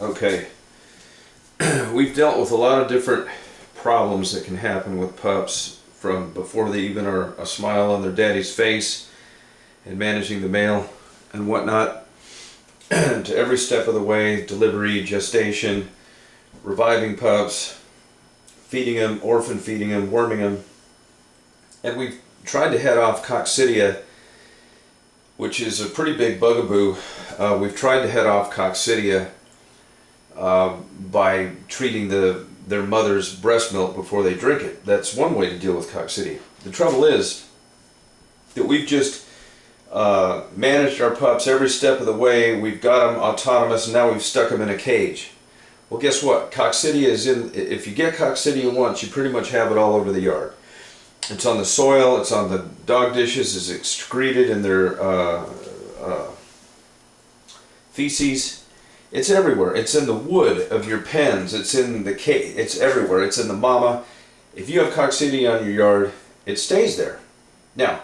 Okay, we've dealt with a lot of different problems that can happen with pups from before they even are a smile on their daddy's face and managing the mail and whatnot to every step of the way, delivery, gestation, reviving pups, feeding them, orphan feeding them, worming them. And we've tried to head off Coccidia, which is a pretty big bugaboo. We've tried to head off Coccidia by treating their mother's breast milk before they drink it. That's one way to deal with Coccidia. The trouble is that we've just managed our pups every step of the way. We've got them autonomous, and now we've stuck them in a cage. Well, guess what? Coccidia is in. If you get Coccidia once, you pretty much have it all over the yard. It's on the soil, it's on the dog dishes, it's excreted in their feces. It's everywhere. It's in the wood of your pens. It's in the cage. It's everywhere. It's in the mama. If you have Coccidia on your yard, it stays there. Now,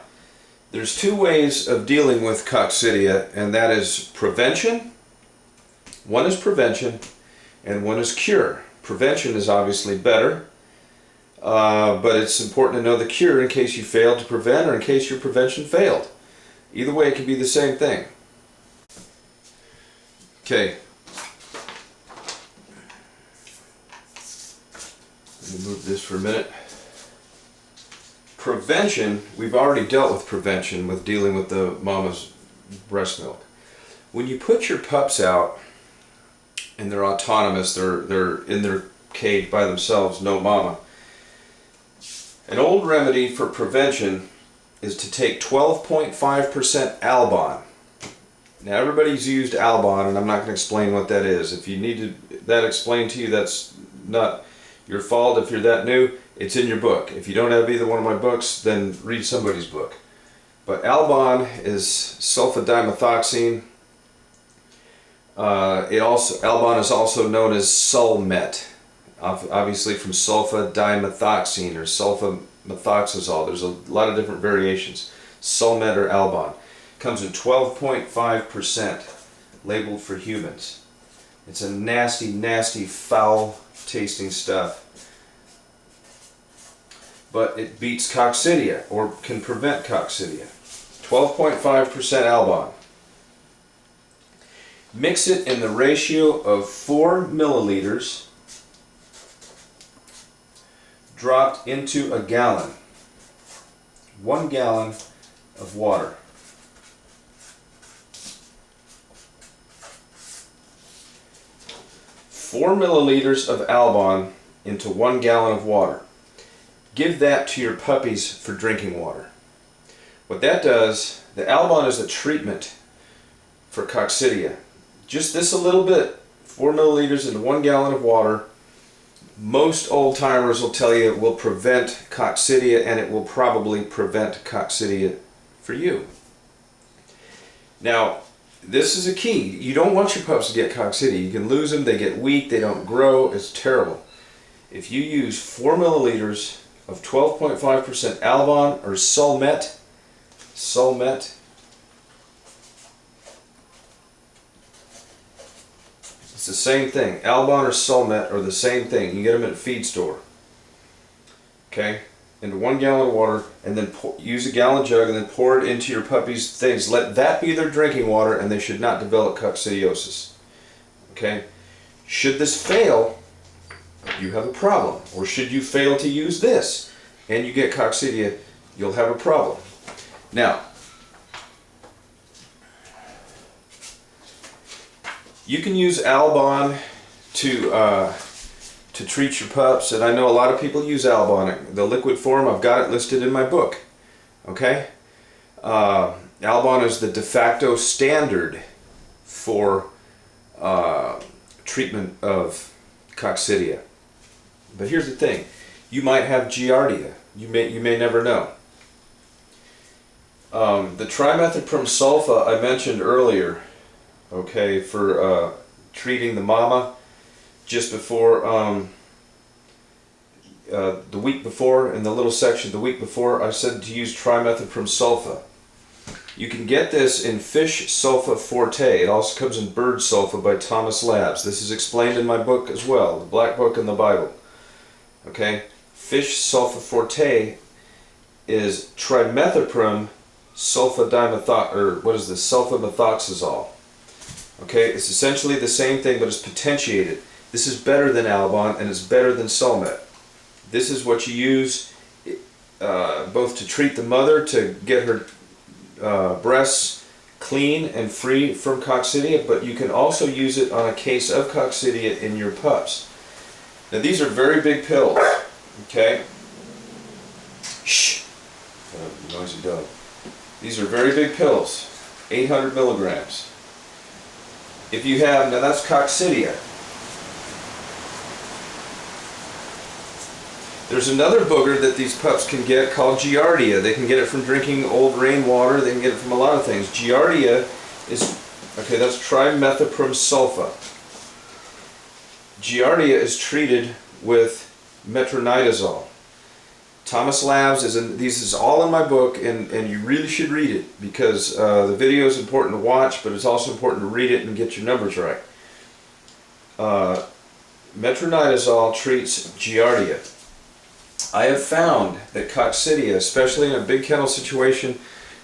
there's two ways of dealing with Coccidia, and that is prevention. One is prevention, and one is cure. Prevention is obviously better, but it's important to know the cure in case you failed to prevent or in case your prevention failed. Either way, it can be the same thing. Okay. Let me move this for a minute. Prevention, we've already dealt with prevention with dealing with the mama's breast milk. When you put your pups out and they're autonomous, they're in their cage by themselves, no mama. An old remedy for prevention is to take 12.5% Albon. Now everybody's used Albon, and I'm not going to explain what that is. If you need that explained to you, that's not your fault. If you're that new, it's in your book. If you don't have either one of my books, then read somebody's book. But Albon is sulfadimethoxine. Albon is also known as Sulmet, obviously from sulfadimethoxine or sulfamethoxazole. There's a lot of different variations. Sulmet or Albon. Comes in 12.5%, labeled for humans. It's a nasty, nasty, foul tasting stuff. But it beats Coccidia, or can prevent Coccidia. 12.5% Albon. Mix it in the ratio of 4 milliliters dropped into a gallon. 1 gallon of water. Four milliliters of Albon into 1 gallon of water. Give that to your puppies for drinking water. What that does, the Albon is a treatment for Coccidia. Just this a little bit, 4 milliliters into 1 gallon of water. Most old timers will tell you it will prevent Coccidia, and it will probably prevent Coccidia for you. Now, this is a key. You don't want your pups to get Coccidia. You can lose them, they get weak, they don't grow, it's terrible. If you use 4 milliliters of 12.5% Albon or Sulmet, it's the same thing. Albon or Sulmet are the same thing. You can get them at a feed store. Okay? Into 1 gallon of water, and then use a gallon jug and then pour it into your puppy's things. Let that be their drinking water, and they should not develop coccidiosis. Okay? Should this fail, you have a problem. Or should you fail to use this and you get Coccidia, you'll have a problem. Now, you can use Albon to treat your pups, and I know a lot of people use Albon. The liquid form, I've got it listed in my book. Okay? Albon is the de facto standard for treatment of Coccidia. But here's the thing. You might have Giardia. You may never know. The trimethoprim sulfa I mentioned earlier, okay, for treating the mama just before, the week before, in the little section, the week before, I said to use trimethoprim sulfa. You can get this in fish sulfa forte. It also comes in bird sulfa by Thomas Labs. This is explained in my book as well, the Black Book and the Bible. Okay, fish sulfa forte is trimethoprim sulfamethoxazole. Okay, it's essentially the same thing, but it's potentiated. This is better than Alban, and it's better than Sulmet. This is what you use both to treat the mother, to get her breasts clean and free from coccidia, but you can also use it on a case of coccidia in your pups. Now these are very big pills, okay? Shh! Noisy dog. These are very big pills, 800 milligrams. If you have, now that's coccidia. There's another booger that these pups can get called Giardia. They can get it from drinking old rainwater. They can get it from a lot of things. Giardia is, okay, that's trimethoprim sulfa. Giardia is treated with metronidazole. Thomas Labs this is all in my book, and you really should read it, because the video is important to watch, but it's also important to read it and get your numbers right. Metronidazole treats Giardia. I have found that coccidia, especially in a big kennel situation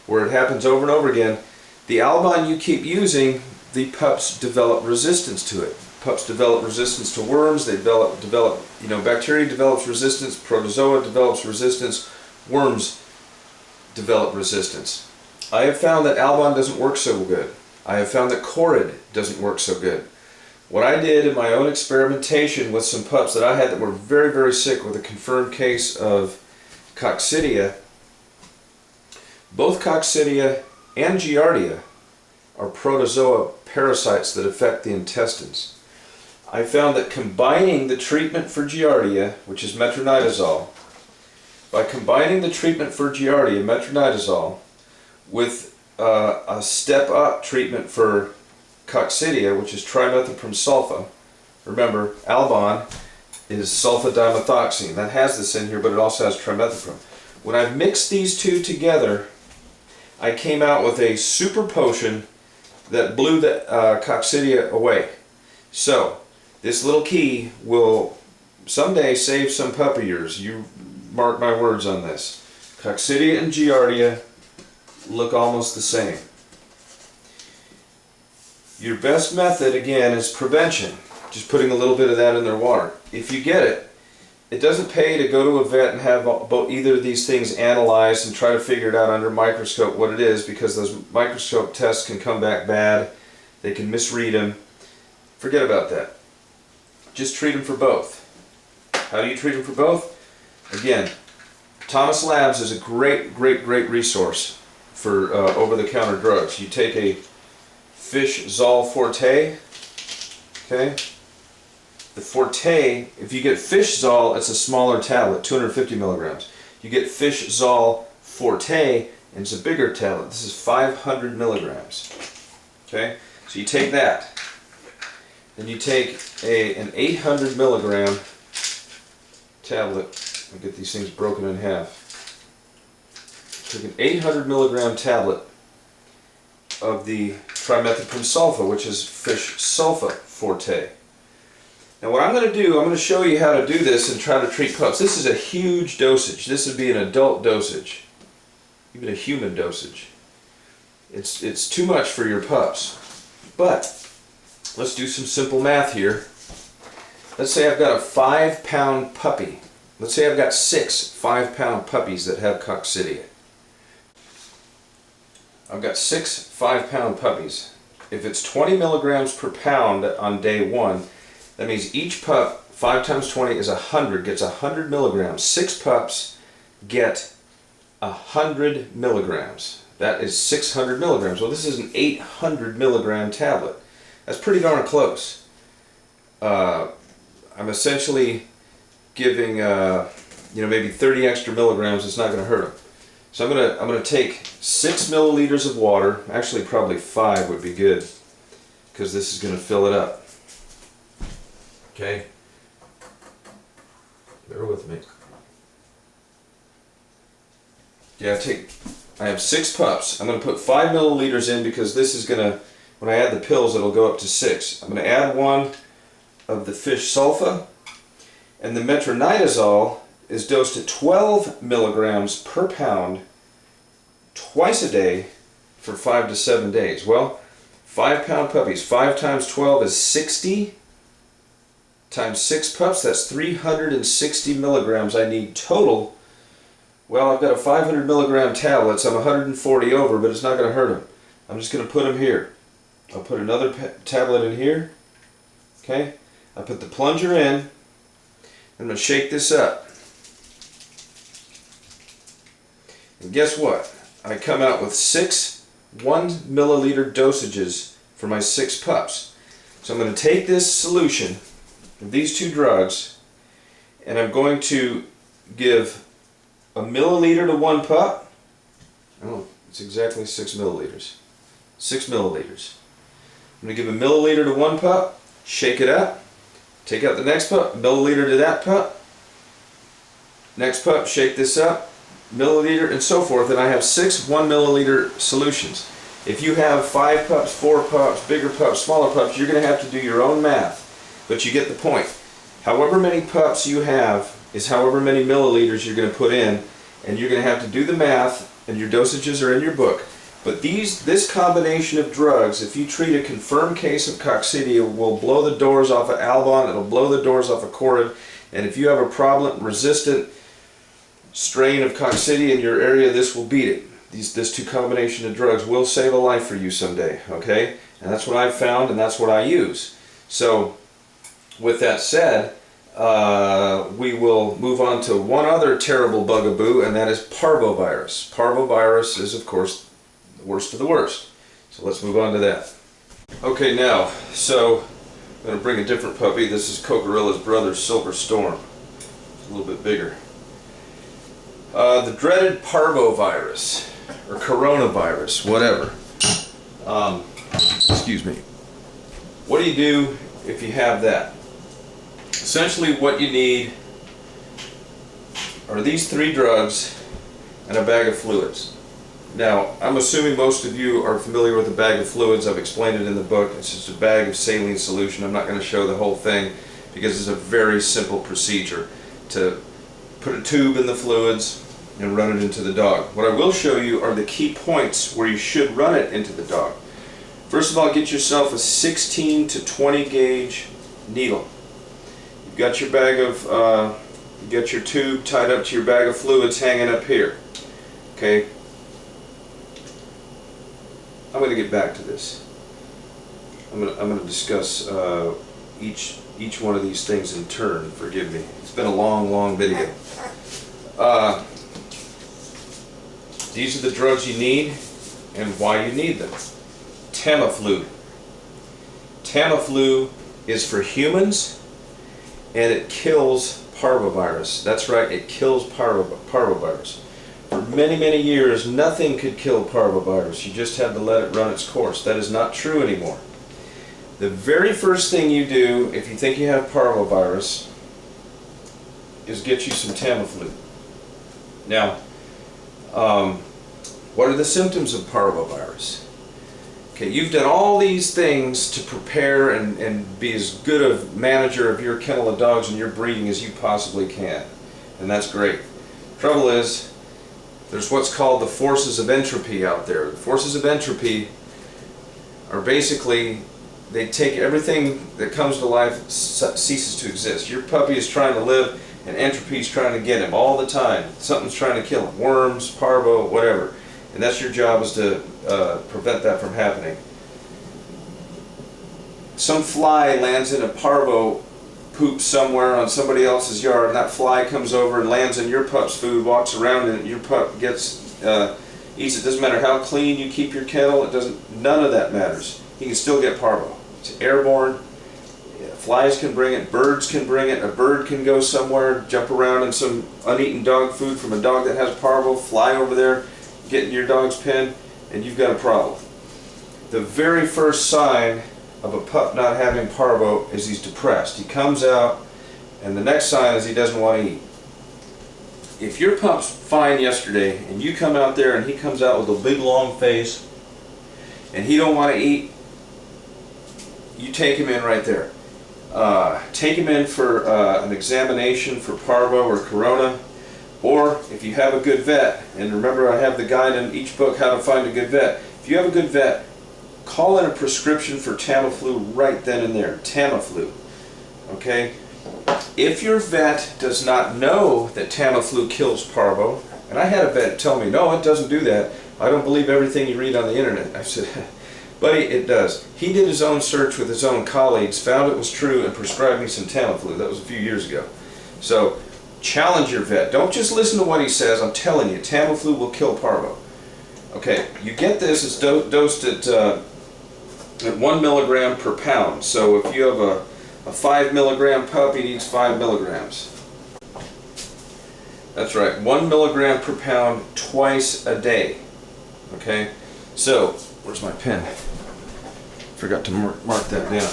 where it happens over and over again, the Alban you keep using, the pups develop resistance to it. Pups develop resistance to worms, they develop, bacteria develops resistance, protozoa develops resistance, worms develop resistance. I have found that Alban doesn't work so good. I have found that Corid doesn't work so good. What I did in my own experimentation with some pups that I had that were very, very sick with a confirmed case of coccidia, both coccidia and Giardia are protozoa parasites that affect the intestines. I found that combining the treatment for Giardia, which is metronidazole, by combining the treatment for Giardia, metronidazole, with a step-up treatment for coccidia, which is trimethoprim sulfa. Remember, Alban is sulfadimethoxine. That has this in here, but it also has trimethoprim. When I mixed these two together, I came out with a super potion that blew the coccidia away. So, this little key will someday save some pup of yours. You mark my words on this. Coccidia and Giardia look almost the same. Your best method, again, is prevention. Just putting a little bit of that in their water. If you get it, it doesn't pay to go to a vet and have either of these things analyzed and try to figure it out under a microscope what it is, because those microscope tests can come back bad. They can misread them. Forget about that. Just treat them for both. How do you treat them for both? Again, Thomas Labs is a great, great, great resource for over-the-counter drugs. You take a fish Zol Forte, okay? The Forte, if you get fish Zol, it's a smaller tablet, 250 milligrams. You get fish Zol Forte, and it's a bigger tablet. This is 500 milligrams, okay? So you take that. Then you take an 800 milligram tablet. I'll get these things broken in half. Take an 800 milligram tablet of the trimethoprim sulfa, which is fish sulfa forte. Now what I'm going to do, I'm going to show you how to do this and try to treat pups. This is a huge dosage. This would be an adult dosage, even a human dosage. It's too much for your pups. But let's do some simple math here. Let's say I've got a 5-pound puppy. Let's say I've got 6 5-pound puppies that have coccidia. I've got 6 5-pound puppies. If it's 20 milligrams per pound on day 1, that means each pup, 5 times 20 is 100, gets 100 milligrams. 6 pups get 100 milligrams. That is 600 milligrams. Well, this is an 800 milligram tablet. That's pretty darn close. I'm essentially giving, maybe 30 extra milligrams. It's not going to hurt them. So I'm gonna take 6 milliliters of water. Actually, probably 5 would be good, because this is going to fill it up. Okay. Bear with me. Yeah, take I have 6 pups. I'm going to put 5 milliliters in because this is going to, when I add the pills, it'll go up to 6. I'm going to add 1 of the fish sulfa, and the metronidazole is dosed at 12 milligrams per pound twice a day for 5 to 7 days. Well, 5-pound puppies, 5 times 12 is 60, times 6 pups, that's 360 milligrams I need total. Well, I've got a 500 milligram tablet, so I'm 140 over, but it's not going to hurt them. I'm just going to put them here. I'll put another tablet in here. Okay? I put the plunger in. I'm going to shake this up. And guess what? I come out with 6 1 milliliter dosages for my 6 pups. So I'm going to take this solution of these 2 drugs, and I'm going to give a milliliter to 1 pup. Oh, it's exactly 6 milliliters. 6 milliliters. I'm going to give a milliliter to 1 pup, shake it up, take out the next pup, milliliter to that pup, next pup, shake this up, milliliter, and so forth, and I have 6 1 milliliter solutions. If you have 5 pups, 4 pups, bigger pups, smaller pups, you're going to have to do your own math, but you get the point. However many pups you have is however many milliliters you're going to put in, and you're going to have to do the math, and your dosages are in your book. But this combination of drugs, if you treat a confirmed case of Coccidia, will blow the doors off of Albon, it'll blow the doors off of Corid, and if you have a problem, resistant strain of Coccidia in your area, this will beat it. This 2 combination of drugs will save a life for you someday, okay? And that's what I've found, and that's what I use. So, with that said, we will move on to one other terrible bugaboo, and that is parvovirus. Parvovirus is, of course, the worst of the worst. So let's move on to that. Okay, now, so I'm going to bring a different puppy. This is Cocorilla's brother, Silver Storm. It's a little bit bigger. The dreaded parvovirus, or coronavirus, whatever. Excuse me. What do you do if you have that? Essentially what you need are these 3 drugs and a bag of fluids. Now, I'm assuming most of you are familiar with a bag of fluids. I've explained it in the book. It's just a bag of saline solution. I'm not going to show the whole thing because it's a very simple procedure to put a tube in the fluids and run it into the dog. What I will show you are the key points where you should run it into the dog. First of all, get yourself a 16 to 20 gauge needle. You've got your bag of, you got your tube tied up to your bag of fluids hanging up here. Okay. I'm going to get back to this. I'm going to discuss each one of these things in turn. Forgive me. It's been a long video. These are the drugs you need and why you need them. Tamiflu. Tamiflu is for humans, and it kills parvovirus. That's right, it kills parvovirus. For many years, nothing could kill parvovirus. You just had to let it run its course. That is not true anymore. The very first thing you do if you think you have parvovirus is get you some Tamiflu. Now, what are the symptoms of parvovirus? Okay, you've done all these things to prepare and be as good a manager of your kennel of dogs and your breeding as you possibly can. And that's great. Trouble is, there's what's called the forces of entropy out there. The forces of entropy are basically, they take everything that comes to life ceases to exist. Your puppy is trying to live and entropy is trying to get him all the time. Something's trying to kill him. Worms, parvo, whatever. And that's your job, is to prevent that from happening. Some fly lands in a parvo poop somewhere on somebody else's yard, and that fly comes over and lands in your pup's food, walks around in it, your pup gets eats it. Doesn't matter how clean you keep your kennel, it doesn't. None of that matters. He can still get parvo. It's airborne. Flies can bring it, birds can bring it, a bird can go somewhere, jump around in some uneaten dog food from a dog that has parvo, fly over there, get in your dog's pen, and you've got a problem. The very first sign of a pup not having parvo is he's depressed. He comes out, and the next sign is he doesn't want to eat. if your pup's fine yesterday and you come out there and he comes out with a big long face and he don't want to eat, you take him in right there. Take him in for an examination for Parvo or Corona, or if you have a good vet, and remember I have the guide in each book how to find a good vet. If you have a good vet, call in a prescription for Tamiflu right then and there. Tamiflu. Okay? If your vet does not know that Tamiflu kills Parvo, and I had a vet tell me, no, it doesn't do that. I don't believe everything you read on the internet. I said, buddy, it does. He did his own search with his own colleagues, found it was true, and prescribed me some Tamiflu. That was a few years ago. So, challenge your vet. Don't just listen to what he says. I'm telling you, Tamiflu will kill Parvo. Okay, you get this, it's dosed at 1 milligram per pound. So if you have a 5 milligram pup, he needs 5 milligrams. That's right, 1 milligram per pound twice a day. Okay, so where's my pen? Forgot to mark that down.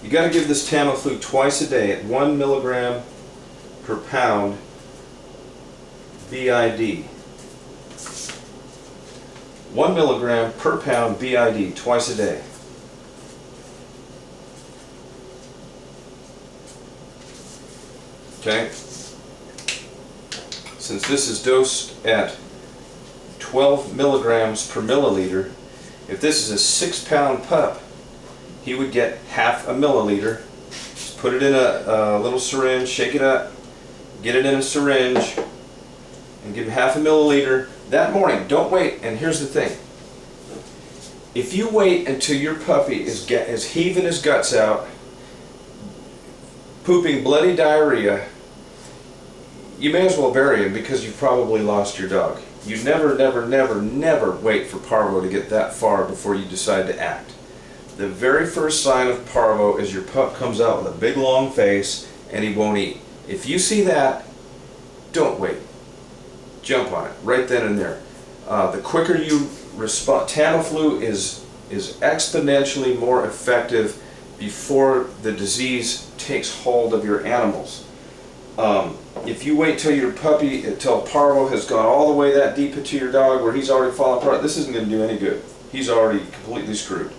You got to give this Tamiflu twice a day at 1 milligram per pound BID. 1 milligram per pound BID twice a day. Okay? Since this is dosed at 12 milligrams per milliliter, if this is a 6-pound pup, he would get half a milliliter. Just put it in a little syringe, shake it up, get it in a syringe, and give him half a milliliter that morning. Don't wait. And here's the thing. If you wait until your puppy is heaving his guts out, pooping bloody diarrhea, you may as well bury him because you've probably lost your dog. You never, never, never, never wait for Parvo to get that far before you decide to act. The very first sign of Parvo is your pup comes out with a big long face and he won't eat. If you see that, don't wait. Jump on it right then and there. The quicker you respond, Tamiflu is exponentially more effective before the disease takes hold of your animals. If you wait till your puppy, till Parvo has gone all the way that deep into your dog where he's already fallen apart, this isn't going to do any good. He's already completely screwed.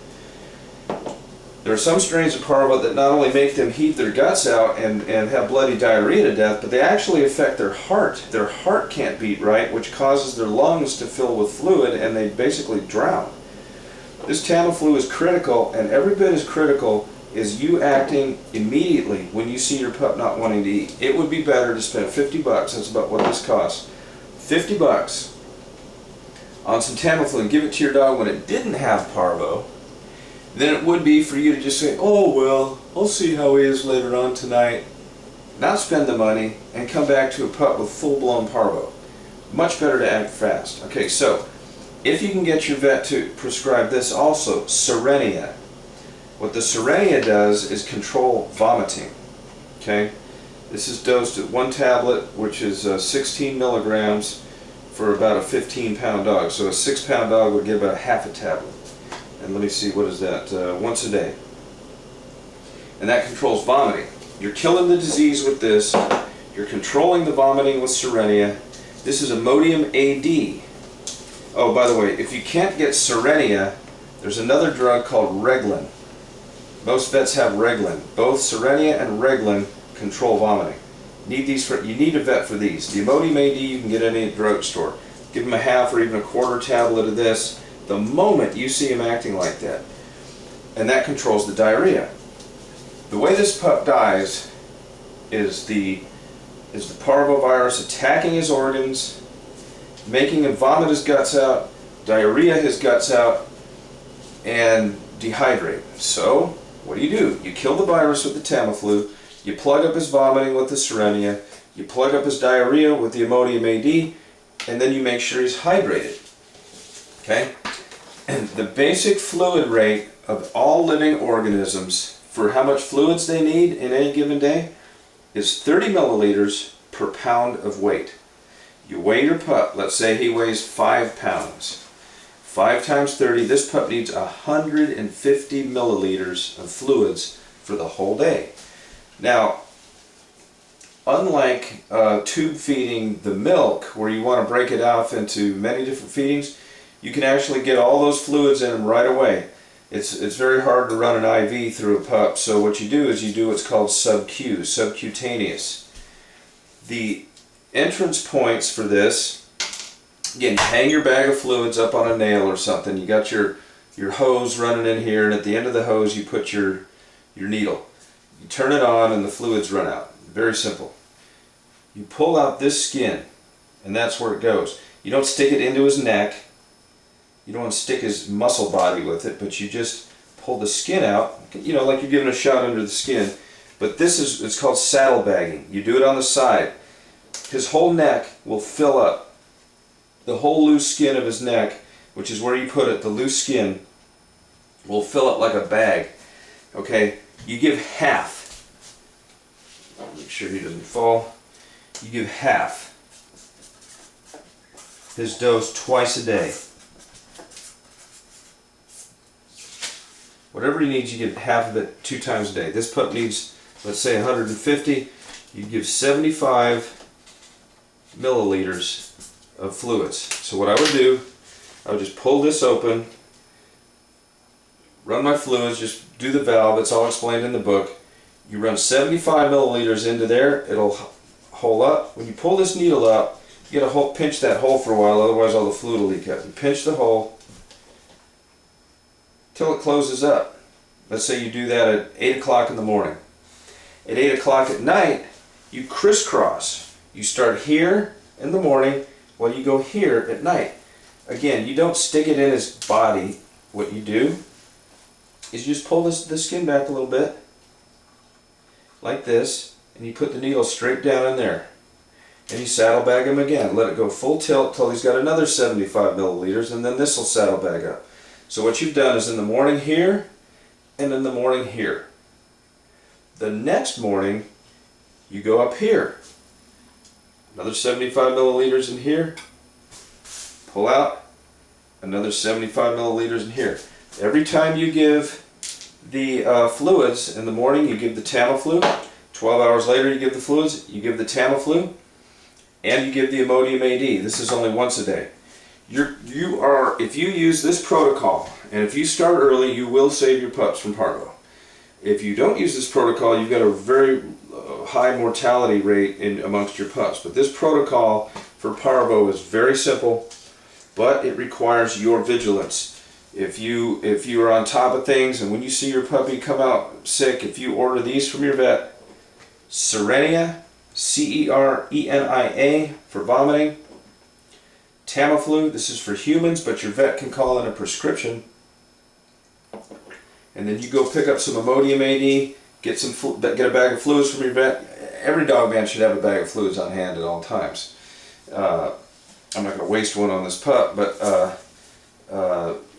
There are some strains of Parvo that not only make them heat their guts out and have bloody diarrhea to death, but they actually affect their heart. Their heart can't beat right, which causes their lungs to fill with fluid and they basically drown. This Tamiflu is critical, and every bit as critical is you acting immediately when you see your pup not wanting to eat. It would be better to spend 50 bucks, that's about what this costs, 50 bucks on some Tamiflu and give it to your dog when it didn't have Parvo, than it would be for you to just say, oh well, I'll see how he is later on tonight. Not spend the money and come back to a pup with full-blown Parvo. Much better to act fast. Okay, so if you can get your vet to prescribe this also, Serenia. What the Serenia does is control vomiting. Okay, this is dosed at 1 tablet, which is 16 milligrams for about a 15-pound dog. So a 6-pound dog would get about half a tablet. And let me see, what is that? Once a day. And that controls vomiting. You're killing the disease with this. You're controlling the vomiting with Serenia. This is Imodium AD. Oh, by the way, if you can't get Serenia, there's another drug called Reglan. Most vets have Reglan. Both Serenia and Reglan control vomiting. You need a vet for these. The Imodium AD you can get at any drugstore. Give them a half or even a quarter tablet of this the moment you see him acting like that. And that controls the diarrhea. The way this pup dies is the parvovirus attacking his organs, making him vomit his guts out, diarrhea his guts out, and dehydrate. So, what do? You kill the virus with the Tamiflu, you plug up his vomiting with the Serenia, you plug up his diarrhea with the Imodium AD, and then you make sure he's hydrated. Okay? And the basic fluid rate of all living organisms for how much fluids they need in any given day is 30 milliliters per pound of weight. You weigh your pup, let's say he weighs 5 pounds. 5 times 30, this pup needs 150 milliliters of fluids for the whole day. Now, unlike tube feeding the milk, where you want to break it off into many different feedings, you can actually get all those fluids in them right away. It's very hard to run an IV through a pup, so what you do is you do what's called sub-Q, subcutaneous. The entrance points for this, again, you hang your bag of fluids up on a nail or something. You got your hose running in here, and at the end of the hose you put your needle. You turn it on and the fluids run out. Very simple. You pull out this skin, and that's where it goes. You don't stick it into his neck. You don't want to stick his muscle body with it, but you just pull the skin out, you know, like you're giving a shot under the skin. But this is, it's called saddlebagging. You do it on the side. His whole neck will fill up. The whole loose skin of his neck, which is where you put it, the loose skin, will fill up like a bag. Okay? You give half. Make sure he doesn't fall. You give half his dose twice a day. Whatever he needs, you give half of it 2 times a day. This pup needs, let's say, 150. You give 75 milliliters of fluids. So what I would do, I would just pull this open, run my fluids, just do the valve. It's all explained in the book. You run 75 milliliters into there. It'll hole up. When you pull this needle up, you got to pinch that hole for a while, otherwise all the fluid will leak out. You pinch the hole till it closes up. Let's say you do that at 8 o'clock in the morning. At 8 o'clock at night, you crisscross. You start here in the morning while you go here at night. Again, you don't stick it in his body. What you do is you just pull the skin back a little bit, like this, and you put the needle straight down in there. And you saddlebag him again. Let it go full tilt till he's got another 75 milliliters, and then this will saddlebag up. So what you've done is in the morning here, and in the morning here. The next morning, you go up here. Another 75 milliliters in here. Pull out. Another 75 milliliters in here. Every time you give the fluids in the morning, you give the Tamiflu. 12 hours later, you give the fluids. You give the Tamiflu, and you give the Imodium AD. This is only once a day. If you use this protocol, and if you start early, you will save your pups from parvo. If you don't use this protocol, you've got a very high mortality rate amongst your pups. But this protocol for parvo is very simple, but it requires your vigilance. If you are on top of things, and when you see your puppy come out sick, if you order these from your vet, Cerenia, C-E-R-E-N-I-A for vomiting, Tamiflu, this is for humans, but your vet can call in a prescription. And then you go pick up some Imodium AD, get a bag of fluids from your vet. Every dog man should have a bag of fluids on hand at all times. I'm not going to waste one on this pup, but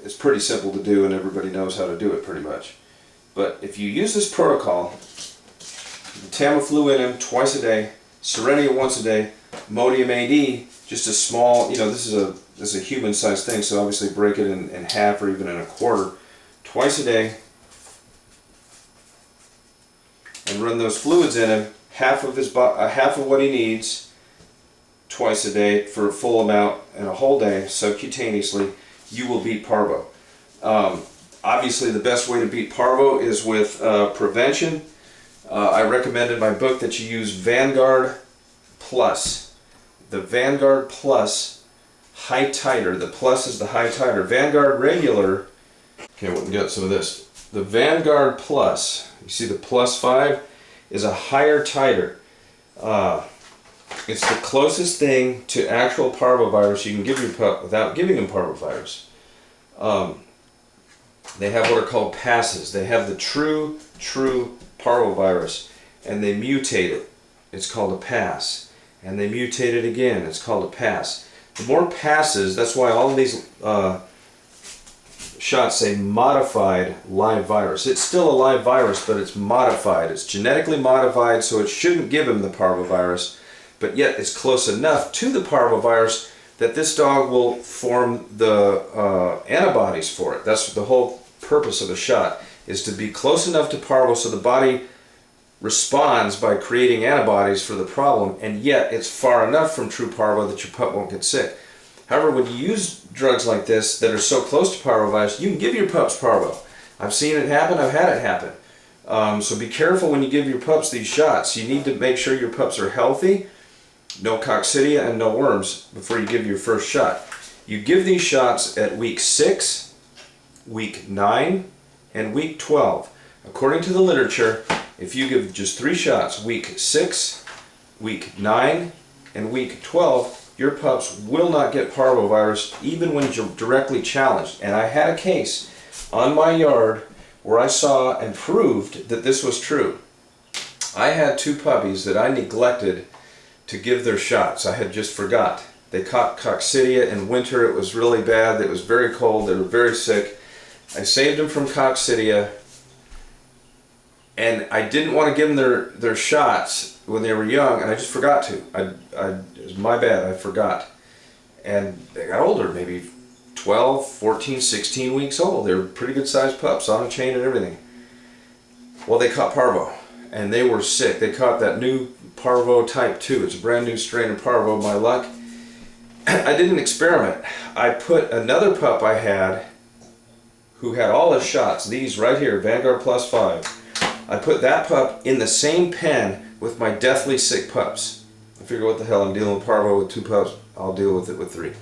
it's pretty simple to do, and everybody knows how to do it pretty much. But if you use this protocol, the Tamiflu in him twice a day, Cerenia once a day, Imodium AD, just a small, you know, this is a human-sized thing, so obviously break it in half or even in a quarter, twice a day, and run those fluids in him, half of what he needs, twice a day for a full amount and a whole day subcutaneously. You will beat parvo. Obviously, the best way to beat parvo is with prevention. I recommend in my book that you use Vanguard Plus. The Vanguard Plus high titer. The plus is the high titer. Vanguard regular. Okay, we got some of this. The Vanguard Plus, you see the +5, is a higher titer. It's the closest thing to actual parvovirus you can give your pup without giving him parvovirus. They have what are called passes. They have the true parvovirus, and they mutate it. It's called a pass. And they mutate it again. It's called a pass. The more passes, that's why all of these shots say modified live virus. It's still a live virus, but it's modified. It's genetically modified, so it shouldn't give him the parvovirus, but yet it's close enough to the parvovirus that this dog will form the antibodies for it. That's the whole purpose of a shot, is to be close enough to parvo so the body responds by creating antibodies for the problem, and yet it's far enough from true parvo that your pup won't get sick. However, when you use drugs like this that are so close to parvovirus, you can give your pups parvo. I've seen it happen, I've had it happen. So be careful when you give your pups these shots. You need to make sure your pups are healthy, no coccidia and no worms before you give your first shot. You give these shots at week 6, week 9, and week 12. According to the literature, if you give just 3 shots, week 6, week 9, and week 12, your pups will not get parvovirus even when directly challenged. And I had a case on my yard where I saw and proved that this was true. I had 2 puppies that I neglected to give their shots. I had just forgot. They caught coccidia in winter. It was really bad. It was very cold. They were very sick. I saved them from coccidia, and I didn't want to give them their shots when they were young, and I just forgot to. It was my bad, I forgot. And they got older, maybe 12, 14, 16 weeks old. They were pretty good sized pups, on a chain and everything. Well, they caught parvo, and they were sick. They caught that new parvo type 2. It's a brand new strain of parvo, my luck. I didn't experiment. I put another pup I had who had all his shots, these right here, Vanguard Plus 5. I put that pup in the same pen with my deathly sick pups. I figure, what the hell, I'm dealing with parvo with 2 pups, I'll deal with it with 3.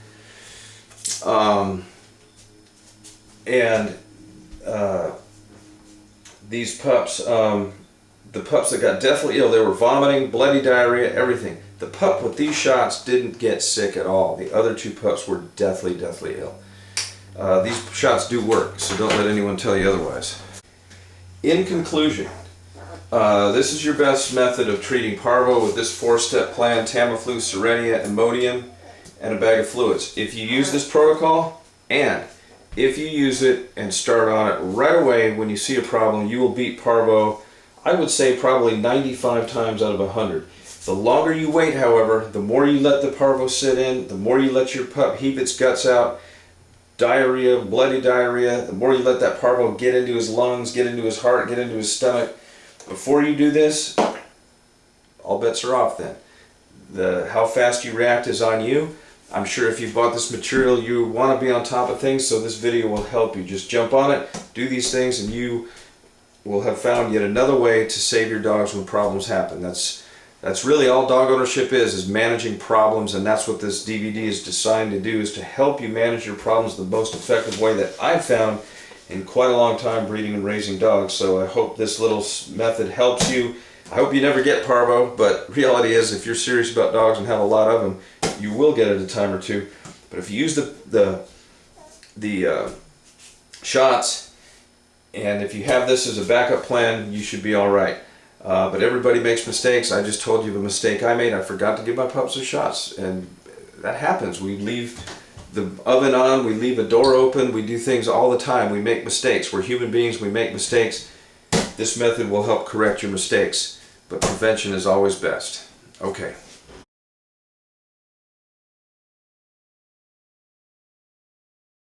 These pups, the pups that got deathly ill, they were vomiting, bloody diarrhea, everything. The pup with these shots didn't get sick at all. The other 2 pups were deathly ill. These shots do work, so don't let anyone tell you otherwise. In conclusion, this is your best method of treating parvo with this 4-step plan: Tamiflu, Serenia, Imodium, and a bag of fluids. If you use this protocol, and if you use it and start on it right away when you see a problem, you will beat parvo, I would say probably 95 times out of 100. The longer you wait, however, the more you let the parvo sit in, the more you let your pup heave its guts out, diarrhea, bloody diarrhea, the more you let that parvo get into his lungs, get into his heart, get into his stomach. Before you do this, all bets are off then. How fast you react is on you. I'm sure if you bought this material, you want to be on top of things, so this video will help you. Just jump on it, do these things, and you will have found yet another way to save your dogs when problems happen. That's really all dog ownership is managing problems, and that's what this DVD is designed to do, is to help you manage your problems the most effective way that I've found in quite a long time breeding and raising dogs. So I hope this little method helps you. I hope you never get parvo, but reality is, if you're serious about dogs and have a lot of them, you will get it a time or 2. But if you use the shots, and if you have this as a backup plan, you should be all right. But everybody makes mistakes. I just told you the mistake I made. I forgot to give my pups their shots, and that happens. We leave the oven on, we leave a door open, we do things all the time. We make mistakes. We're human beings, we make mistakes. This method will help correct your mistakes, but prevention is always best. Okay.